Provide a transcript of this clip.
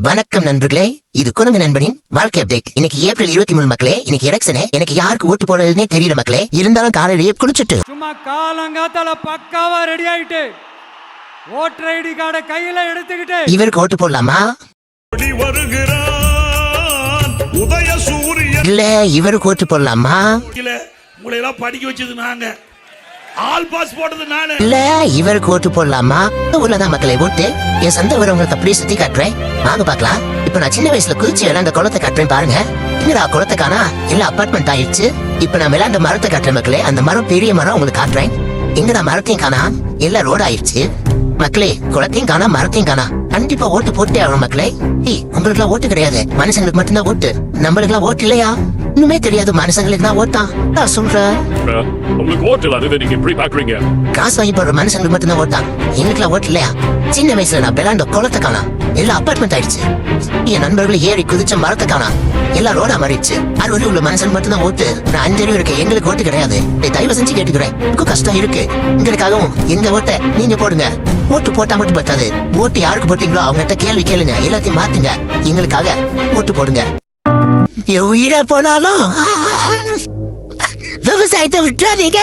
வணக்கம் நண்பர்களே, இது குரங்கு நண்பனின் வாழ்க்கை அப்டேட். இன்னைக்கு ஏப்ரல் 23 மக்களே. இன்னைக்கு எலெக்ஷனே. எனக்கு யாருக்கு ஓட்டு போடுறதுனே தெரியல மக்களே. இருந்தாலும் காலையிலேயே குளிச்சுட்டு சும்மா காலங்காத்தால பக்காவா ரெடி ஆயிட்டு ஓட்டர் ஐடி கார்டை கையில எடுத்துக்கிட்டு இவருக்கு ஓட்டு போடலாமா இல்ல இவருக்கு ஓட்டு போடலாமா படிக்க வச்சது நாங்க, ஆல் பாஸ் போட்டது நானு. இல்ல இவருக்கு ஓட்டு போடலாமா? ஊர்லதான் மக்களை ஓட்டு என் சொந்த ஊரவங்களுக்கு அப்படியே சுத்தி காட்டுறேன். வாங்க பாக்கலாம். இப்ப நான் சின்ன வயசுல குளிச்சு விளையாண்ட குளத்தை காட்டுறேன் பாருங்க. என்னடா குளத்தை காணா, எல்லாம் அபார்ட்மெண்ட் ஆயிடுச்சு. இப்ப நான் விளையாண்ட மரத்தை காட்டுறேன் மக்களே. அந்த மரம் பெரிய மரம் உங்களுக்கு காட்டுறேன். எங்கடா மரத்தையும் காணா, எல்லாம் ரோடு ஆயிடுச்சு மக்களே. குளத்தையும் காணா, மரத்தையும் காணா. கண்டிப்பா ஓட்டு போட்டே ஆகணும் மக்களே. உங்களுக்கு எல்லாம் ஓட்டு கிடையாது, மனுஷங்களுக்கு மட்டும்தான் ஓட்டு. நம்மளுக்கு எல்லாம் ஓட்டு இல்லையா? இன்னுமே தெரியாது மனுஷங்களுக்கு தான் ஓட்டா. நான் சொல்றேன் உங்களுக்கு ஓட்டு இல்லாத நீங்க எப்படி பாக்குறீங்க? காசு வாங்கி போடுற மனுஷங்களுக்கு மட்டும்தான் ஓட்டா. எங்களுக்குலாம் ஓட்டு இல்லையா? சின்ன வயசுல நான் விளையாண்ட குளத்தை காணா, எல்லாம் அபார்ட்மெண்ட் ஆயிடுச்சு. என் நண்பர்கள் ஏறி குதிச்ச மரத்தை காணா, எல்லாம் ரோடா மாறிடுச்சு. 60 உள்ள மனுஷன் மட்டும்தான் ஓட்டு. நான் 5 இருக்கு, எங்களுக்கு ஓட்டு கிடையாது. தயவு செஞ்சு கேட்டுக்கிறேன், எனக்கு கஷ்டம் இருக்கு. எங்களுக்காகவும் எங்க ஓட்ட நீங்க போடுங்க. ஓட்டு போட்டா மட்டும் பத்தாது, ஓட்டு யாருக்கு போட்டீங்களோ அவங்ககிட்ட கேள்வி கேளுங்க, எல்லாத்தையும் மாத்துங்க. எங்களுக்காக ஓட்டு போடுங்க. உயிரை போனாலும் விவசாயத்தை விட்டுறாதீங்க.